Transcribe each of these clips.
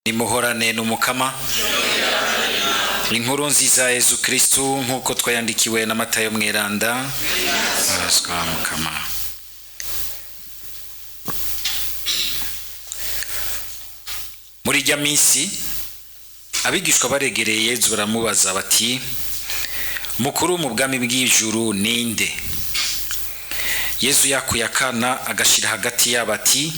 Nimuhorane n'umukama inkuru nziza Yesu Kristo nkuko twayandikiwe na Matayo mweranda aswa mukama. Muri jya minsi abigishwa baregereye Yesu baramubaza bati mukuru mu bwami bw'ijuru ninde? Yesu yakuyakana agashira hagati y'abati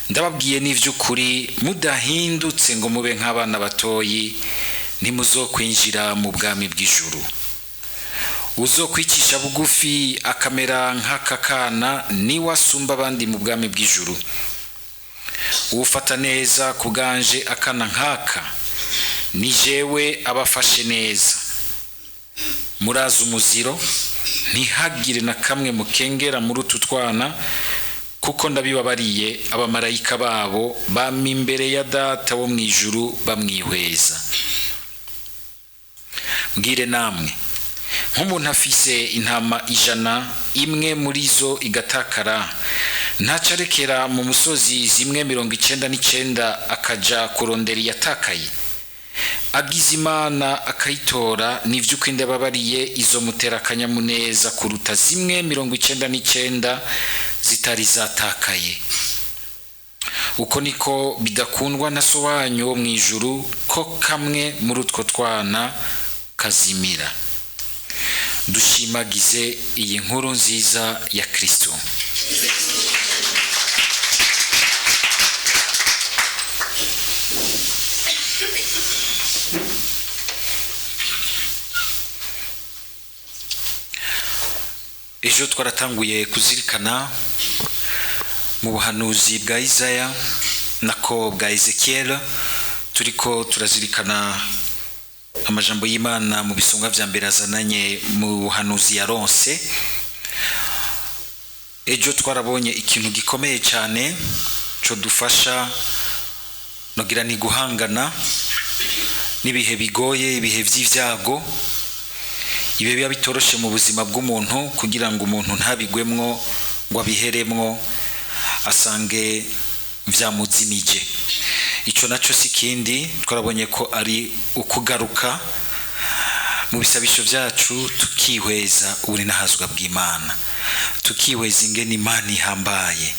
ndababwiye n'ivy'ukuri mudahindutse ngo mube nk'abana batoyi ntimuzokwinjira mu bwami bw'ijuru. Uzokwicisha bugufi akamera nk'akakana ni wasumba abandi mu bwami bw'ijuru. Ufata neza kuganje akana nkaka ni jewe abafashe neza. Muraza umuziro ntihagire na kamwe mukengera muri ututwana kuko ndabibabariye abamarayika babo bama imbere ya data wo mwijuru bamwihweza. Mbwire namwe nk'umuntu afise intama 100 imwe muri zo igatakara ntacarekera mu musozi zimwe 99 akaja kurondera yatakaye? Agize Imana akayitora nivyuko ndababariye izo mutera akanyamuneza kuruta zimwe 99 zitari zatakaye. Uko niko bidakundwa na so wanyu wo mwijuru ko kamwe muri utwo twana kazimira. Dushimagize iyi nkuru nziza ya Kristo. Ejo twaratanguye kuzirikana mu buhanuzi bwa Isaya nako bwa Ezekiel, turiko turazirikana amajambo y'Imana mu bisonga vya mbere azananye mu buhanuzi yaronse. Ejo twarabonye ikintu gikomeye cyane cyo dufasha nogira ni guhangana n'ibihe bigoye, ibihe vy'ivyago, ibe biba bitoroshe mu buzima bw'umuntu kugira ngo umuntu ntabigwemwo ngo abiheremwo asange vyamuzimije. Ico naco sikindi twarabonye ko ari ukugaruka mu bisabisho vyacu tukihweza uri nahazwa bw'Imana, tukihweza ingene Imana ihambaye,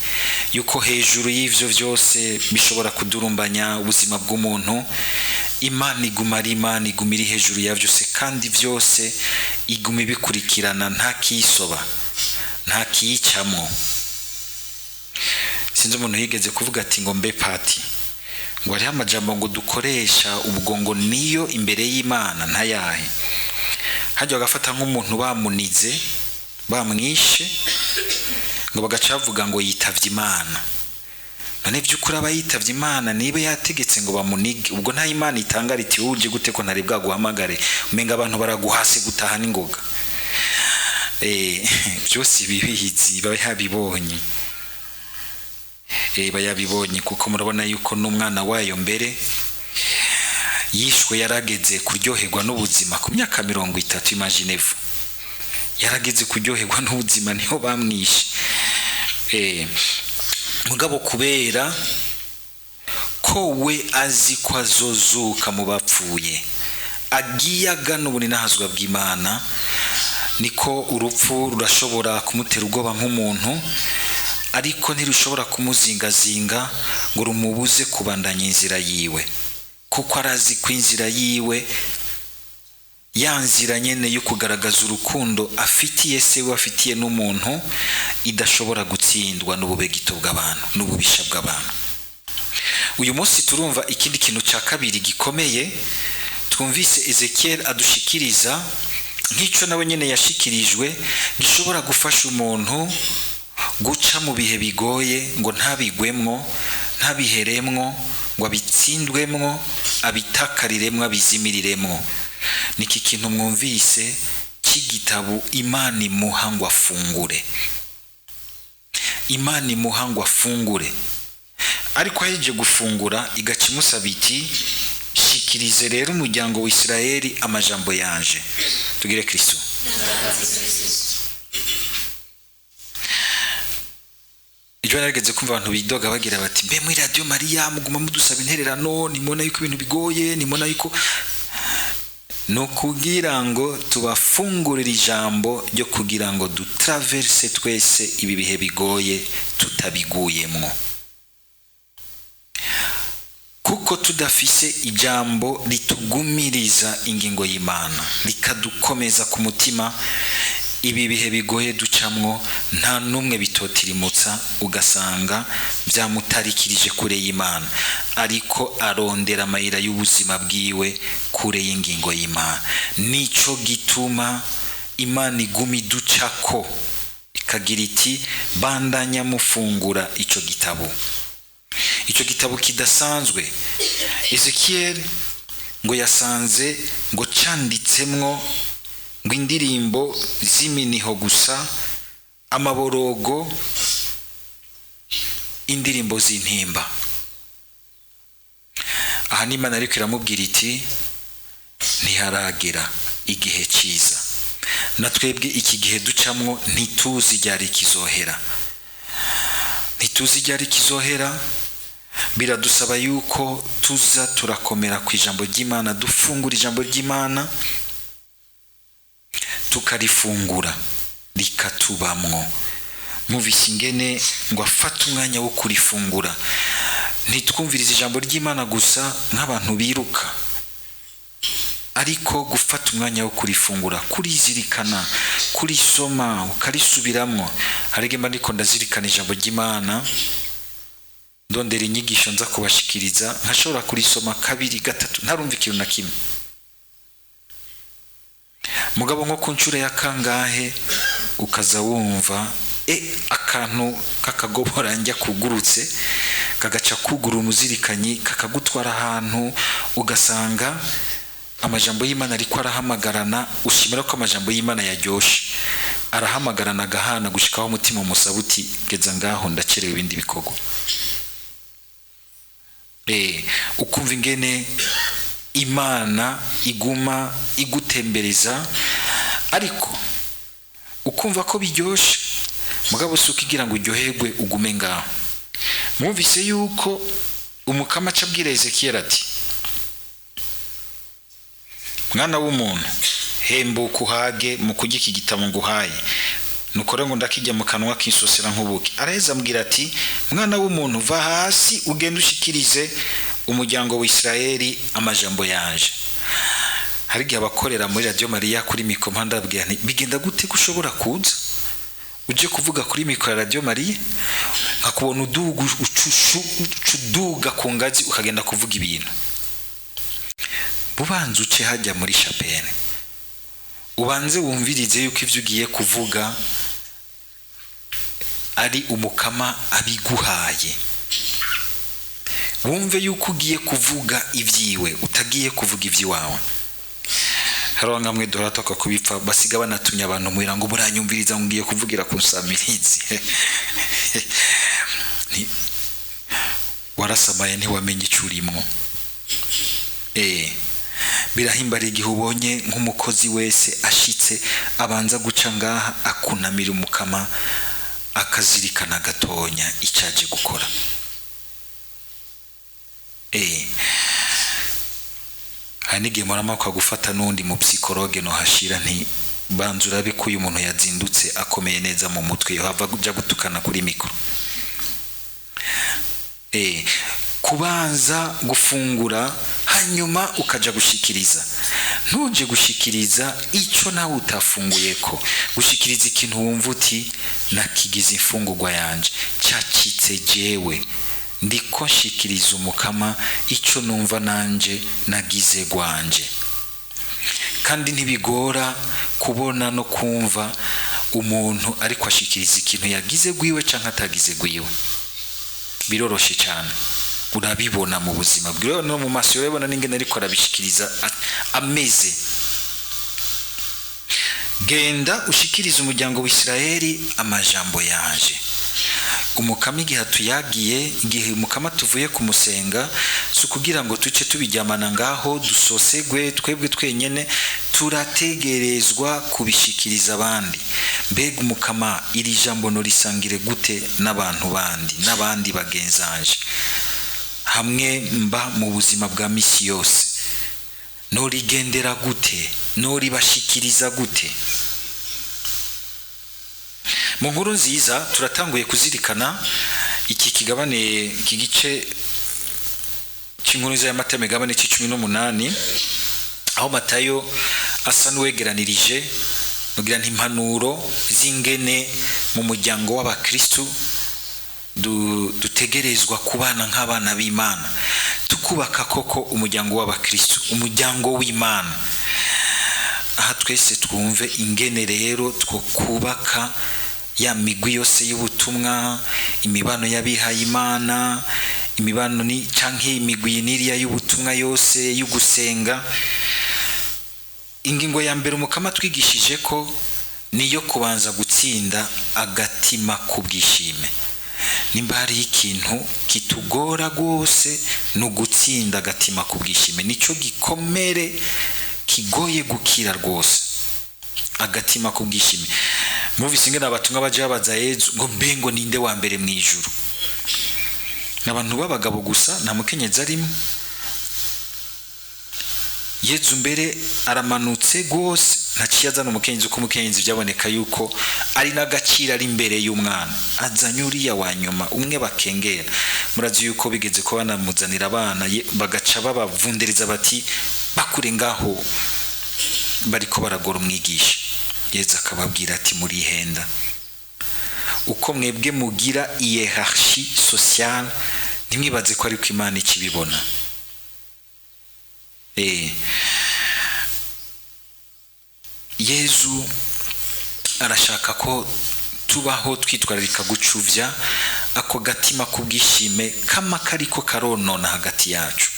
yuko hejuru y'ivyo vyose bishobora kudurumbanya ubuzima bw'umuntu Imana iguma ari Imana, iguma iri hejuru ya vyose kandi vyose iguma ibikurikirana nta kisoba nta kiyicamo. Sinzi umuntu yigeze kuvuga ati ngo mbe pati ngo ari amajambo ngo dukoresha ubwo ngo niyo imbere y'Imana ntayahe. Hajya bagafata nk'umuntu bamunize bamwishe ngo bagacavuga ngo yitavye Imana. None by'ukuri aba yitavye Imana nibe yategetse ngo bamunige, ubwo nta Imana itanga riti uje gute ko ntari bwaguhamagare umenga abantu baraguhase gutaha n'ingoga. Byose bibihizi bayabibonye, bayabibonye kuko murabona yuko n'umwana wayo mbere yishwe yarageze kuryoherwa n'ubuzima ku myaka 30. Imaginevu yarageze kuryoherwa n'ubuzima niho bamwishe. Mugabo kubera ko we azi ko azozuka mu bapfuye agiye agana ubuni nahazwa bw'Imana, niko urupfu rurashobora kumutera ubwoba nk'umuntu ariko ntirushobora kumuzingazinga ngo rumubuze kubandanya inzira yiwe, kuko arazi ko inzira yiwe yanzira nyene yo kugaragaza urukundo afitiye se we afitiye n'umuntu idashobora gutsindwa n'ububegito bw'abantu n'ububisha bw'abantu. Uyu munsi turumva ikindi kintu cya kabiri gikomeye. Twumvise Ezekiel adushikiriza nk'ico nawe nyene yashikirijwe gishobora gufasha umuntu guca mu bihe bigoye ngo ntabigwemwo ntabiheremwo ngo abitsindwemwo abitakariremwo abizimiriremwo. Niki kintu mwumvise cy'igitabo Imana imuha ngo afungure. Imana imuha ngo afungure, ariko aheje gufungura igacimusaba iti shikirize rero umuryango wa Isirayeli amajambo yanje. Tugire Kristo. ejo narigeze kumva abantu bidoga bagira bati mbe muri Radio Maria muguma mudusaba intererano nimona yuko ibintu bigoye nimona yuko no kugira ngo tubafungurira ijambo ryo kugira ngo dutraverse twese ibi bihe bigoye tutabiguyemwo, kuko tudafise ijambo litugumiriza ingingo y'Imana likadukomeza ku mutima. Ibi bihe bigoye ducamwo nta numwe bitotirimutsa, ugasanga byamutarikirije kure y'Imana, ariko arondera amayira y'ubuzima bwiwe kure y'ingingo y'Imana. Nico gituma Imana igumi ducako ikagira iti bandanya mufungura ico gitabo kidasanzwe. Ezekiel ngo yasanze ngo canditsemwo ngo indirimbo z'iminiho gusa, amaborogo, indirimbo z'intimba. Aha n'Imana ariko iramubwira iti ntiharagera igihe cyiza, na twebwe iki gihe ducamwo ntituzi ryari kizohera. Biradusaba yuko tuza turakomera ku ijambo ry'Imana, dufungura ijambo ry'Imana tukarifungura likatubamwo. Muvise ingene ngo afate umwanya wo kurifungura, ntitwumvirize ijambo ry'Imana gusa nk'abantu biruka, ariko gufata umwanya wo kurifungura, kurizirikana, kurisoma, ukarisubiramwo. Harigema ariko ndazirikana ijambo ry'Imana, ndondera inyigisho nza kubashikiriza, nkashobora kurisoma kabiri gatatu ntarumva ikintu na kimwe. Mugabo nko ku ncuro ya kangahe ukaza wumva akantu kakagobora njya kugurutse kagaca kugura umuzirikanyi kakagutwara ahantu, ugasanga amajambo y'Imana ariko arahamagarana. Ushimira ko amajambo y'Imana yaryoshe, arahamagarana agahana gushikaho umutima umusabuti geza ngaho ndacerewe ibindi bikorwa. Ukumva ingene Imana iguma igutembereza, ariko ukumva ko biryoshe, mugabo si ukigira ngo uryoherwe ugume ngaho. Mwumvise yuko umukama acabwira Ezekiel ati mwana w'umuntu hembuka uhage mu kurya iki gitabo nguhaye, nukore ngo ndakijya mu kanwa kinsosera nk'ubuki. Araheza ambwira ati mwana w'umuntu va hasi ugende ushikirize umuryango wa Israeli amajambo yanje. Hari gihe abakorera muri Radio Maria kuri mikro mpandabwira nti bigenda gute kushobora kuza uje kuvuga kuri mikro ya Radio Maria nkakubona uduga ku ngazi ukagenda kuvuga ibintu. Bubanze uce hajya muri chapelle, ubanze wumvirize yuko ivyo ugiye kuvuga ari umukama abiguhaye. Wumve yuko ugiye kuvuga ivyiwe, utagiye kuvuga ivyiwawe. Haro ngamwe doratoka kubipfa basiga banatumya abantu muira ngo buranyumviriza ngiye kuvugira ku Nsamirizi. Warasamaye ntiwamenye icurimwo. Birahimbara igihe ubonye nk'umukozi wese ashitse abanza guca ngaha akunamira umukama akazirikana gatonya icaje gukora. Hanige murama kwa gufata nundi mu psychologue no hashira nti banzura be ko uyu muntu yazindutse akomeye neza mu mutwe yo hava kuja gutukana kuri mikro. Kubanza gufungura hanyuma ukaja gushikiriza. Ntuje gushikiriza ico nawe utafunguyeko, gushikiriza ikintu wumva uti nakigize imfungurwa yanje cacitse jewe ndiko nshikiriza umukama ico numva nanje nagize gwanje. Kandi ntibigora kubona no kumva umuntu ariko ashikiriza ikintu yagize gwiwe canke atagize gwiwe, biroroshe cyane. Urabibona mu buzima bwiwe no mu maso urabona n'ingene ariko arabishikiriza ameze. Genda ushikiriza umuryango wa Israeli amajambo yaje. Umukama igihe tuyagiye, igihe umukama tuvuye kumusenga, sukugira ngo tuce tubijyamana ngaho dusosegwe twebwe twenyene, turategerezwa kubishikiriza abandi. Mbega umukama iri jambo no risangire gute n'abantu bandi n'abandi bagenzanje hamwe mba mu buzima bwa misi yose, no rigendera gute, no ribashikiriza gute? Mu nkuru nziza turatanguye kuzirikana iki kigabane, iki gice cy'inkuru nziza ya Matayo migabane c'18, aho Matayo asa n'uwegeranirije nugira impanuro z'ingene mu muryango w'abakristu dutegerezwa kubana nk'abana b'Imana, tukubaka koko umuryango w'abakristu, umuryango w'Imana. Aha twese twumve ingene rero two kubaka ya migwi yose y'ubutumwa, imibano y'abihaye Imana, imibano ni canke imigwi niriya y'ubutumwa yose y'ugusenga. Ingingo ya mbere umukama twigishije ko niyo kubanza gutsinda agatima kubwishime. Nimba hari ikintu kitugora gose no gutsinda agatima kubwishime, nico gikomere kigoye gukira rwose, agatima kubwishime. Muvise ingene abatumwa baje babaza Yezu ngo mbengo ninde wa mbere mu ijuru. N'abantu b'abagabo gusa, nta mukenyezi arimo. Yezu mbere aramanutse gose, ntaciye azana umukenyezi, uko umukenyezi byaboneka yuko ari n'agaciro ari imbere y'umwana. Azanye uriya wa nyuma umwe bakengera. Murazi yuko bigeze ko banamuzanira abana bagaca babavundereza bati bakure ngaho bariko baragora umwigisha. Yezu akababwira ati murihenda, uko mwebwe mugira hierarchie sociale ntimwibaze ko ariko Imana ikibibona. Yezu arashaka ko tubaho twitwararika gucuvya ako gatima kubwishime kama kariko karonona hagati yacu.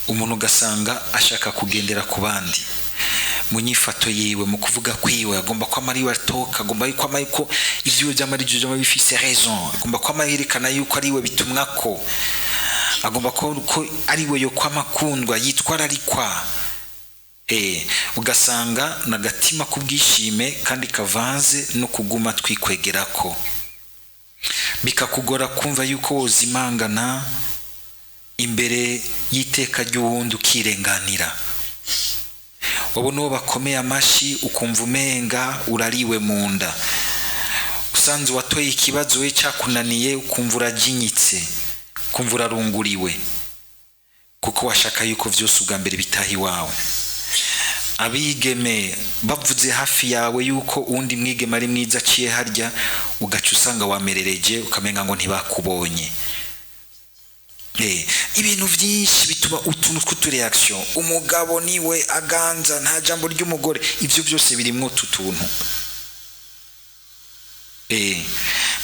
Umuntu gasanga ashaka kugendera ku bandi mu nyifato yiwe, mu kuvuga kwiwe, agomba ko amari watoka, agomba ko amayiko ivyo byamari byo bifise raison, agomba ko amayirikana yuko ari we bitumwa ko, agomba ko ari we yo kwa makundwa yitwararikwa. Ugasanga nagatima kubwishime kandi kavanze no kuguma twikwegerako, bikakugora kumva yuko wozimangana imbere y'iteka ry'uwundi ukirenganira. Wabona uwo bakomeye amashi ukumva umenga urariwe mu nda, usanze watoye ikibazo we cyakunaniye ukumva urajinyitse, ukumva urarunguriwe, kuko washaka yuko vyose ubwa mbere bitahi wawe. Abigeme bavuze hafi yawe yuko undi mwigeme ari mwiza aciye harya, ugaca usanga wamerereje ukamenga ngo ntibakubonye. Ibintu vyinshi bituma utuntu tw'utureaction, umugabo niwe aganza nta jambo ry'umugore, ivyo byose birimwo tutuntu.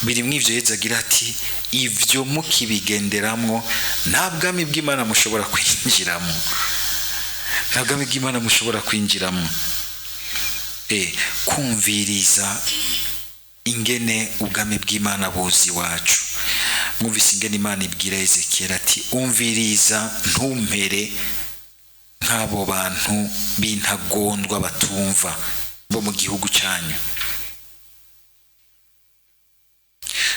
Birimwo ivyo Yezu agira ati ivyo mukibigenderamwo nta bwami bw'Imana mushobora kwinjiramo, nta bwami bw'Imana mushobora kwinjiramo. Kumviriza ingene ubwami bw'Imana buzi wacu. Mwumvise ingene Imana ibwira Ezekiel ati umviriza ntumpere nk'abo bantu b'intagondwa batumva bo mu gihugu cyanyu.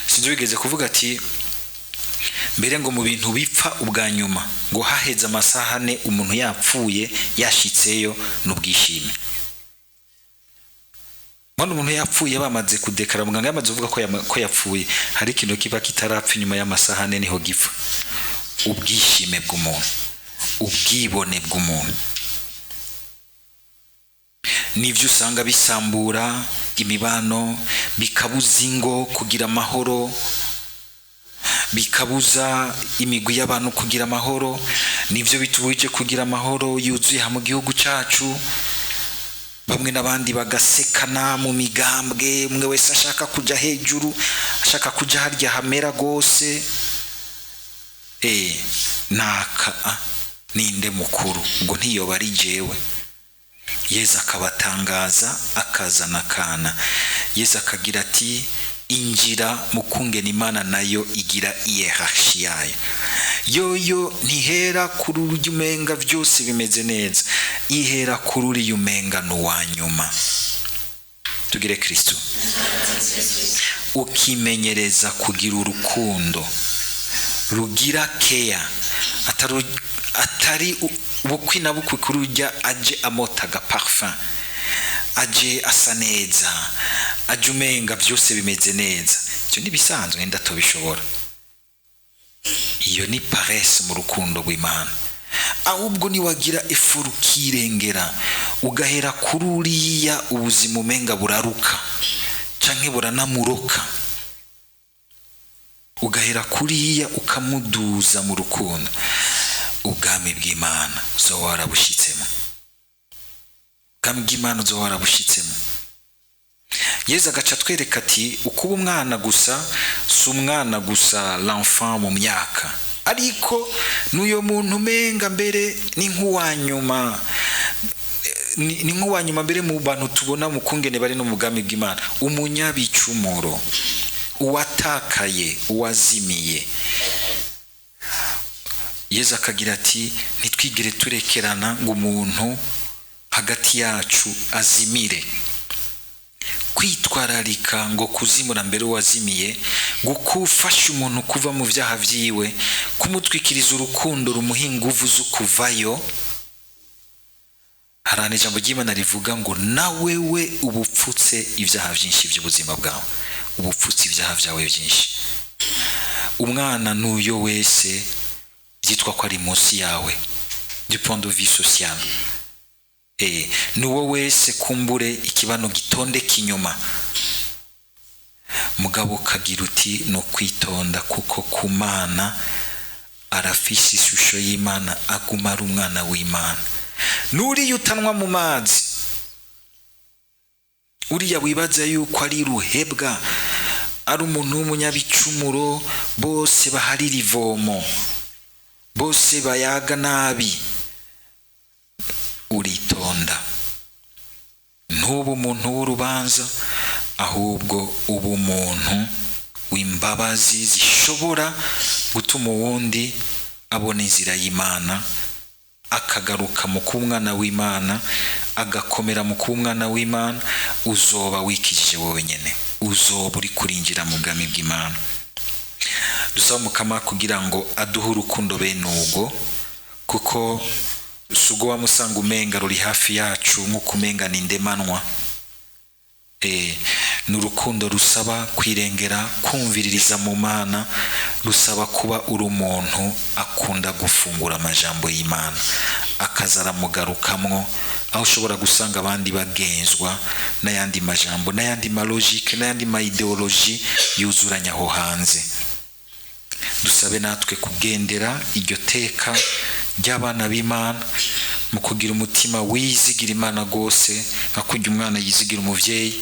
Sinzi bigeze kuvuga ati mbere ngo mu bintu bipfa ubwa nyuma ngo haheze amasaha 4 umuntu yapfuye yashitseyo n'ubwishime. Mwana umuntu yapfuye bamaze kudekara, muganga yamaze kuvuga ko yapfuye, hari ikintu kiba kitarapfa nyuma y'amasaha 4 niho gipfa. Ubwishime bw'umuntu, ubwibone bw'umuntu, nivyo usanga bisambura imibano, bikabuza ingo kugira amahoro, bikabuza imigwi y'abantu kugira amahoro. Nivyo bitubuje kugira amahoro yuzuye mu gihugu cyacu. Bamwe n'abandi bagasekana mu migambwe, umwe wese ashaka kuja hejuru, ashaka kuja harya hamera gose. Naka ninde mukuru ngo ntiyoba ari jewe. Yezu akabatangaza, akazana kana. Yezu akagira ati injira mukungena Imana nayo igira hierarchie yayo. Yoyo ntihera kuri urujumenga byose bimeze neza. ihera kuri uriya umenga n'uwa nyuma. Tugire Kristo. Ukimenyereza kugira urukundo rugira care, atari bukwi na bukwi kuri urya aje amotaga parfum, aje asa neza, aje umenga byose bimeze neza. Icyo ntibisanzwe ndatobishobora. Iyo ni paresse mu rukundo rw'Imana. Ahubwo niwagira efuru kirengera ugahera kuri uriya ubuzima umenga buraruka canke buranamuroka, ugahera kuriya ukamuduza mu rukundo, ubwami bw'Imana uzoba warabushitsemo. Ubwami bw'Imana uzoba warabushitsemo. Yesu agaca twereka ati ukuba umwana gusa si umwana gusa l'enfant mu myaka, ariko n'uyo muntu umenga mbere ni nk'uwanyuma, ni nk'uwanyuma mbere mu bantu tubona mu kungene bari no mu bwami bw'Imana, umunyabicumuro, uwatakaye, uwazimiye. Yesu akagira ati ntitwigere turekerana ngo umuntu hagati yacu azimire. Kwitwararika ngo kuzimura mbere uwazimiye, gukufasha umuntu kuva mu byaha vyiwe, kumutwikiriza urukundo rumuha inguvu zo kuvayo. Harane ijambo ry'Imana rivuga ngo nawe we ubupfutse ibyaha byinshi by'ubuzima bwawe, ubupfutse ibyaha byawe byinshi. Umwana n'uyo wese byitwa ko ari munsi yawe du point de vue social. Nuwo wese kumbure ikibano gitondeka inyuma, mugabo kagira uti no kwitonda kuko kumana arafise ishusho y'Imana, aguma ari umwana w'Imana. Nuri yutanwa mu mazi, uriya wibaza yuko ari ruhebwa, ari umuntu w'umunyabicumuro, bose baharira ivomo, bose bayaga nabi, uritonda. Ntuba umuntu w'urubanza, ahubwo uba umuntu w'imbabazi zishobora gutuma uwundi abona inzira y'Imana, akagaruka mu kuba umwana w'Imana, agakomera mu kuba umwana w'Imana. Uzoba wikijije wowe nyene, uzoba uri kurinjira mu bwami bw'Imana. Dusaba Mukama kugira ngo aduhe urukundo bene ubwo, kuko sugo wamusanga umenga ruri hafi yacu nk'uko umenga ni ndemanwa. N'urukundo rusaba kwirengera, kumviririza mu Mana, rusaba kuba uri umuntu akunda gufungura amajambo y'Imana, akazaramugarukamwo, aho ushobora gusanga abandi bagenzwa n'ayandi majambo, n'ayandi malogike, n'ayandi maideoloji yuzuranya aho hanze. Dusabe natwe kugendera iryo teka ry'abana b'Imana, mu kugira umutima wizigira Imana gose, nka kurya umwana yizigira umuvyeyi,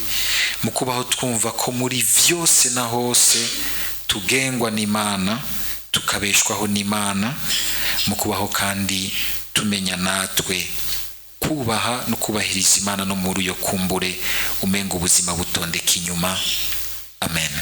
mu kubaho twumva ko muri vyose na hose tugengwa n'Imana, tukabeshwaho n'Imana, mu kubaho kandi tumenya natwe kubaha no kubahiriza Imana no muri yo kumbure umenga ubuzima butondeka inyuma. Amen.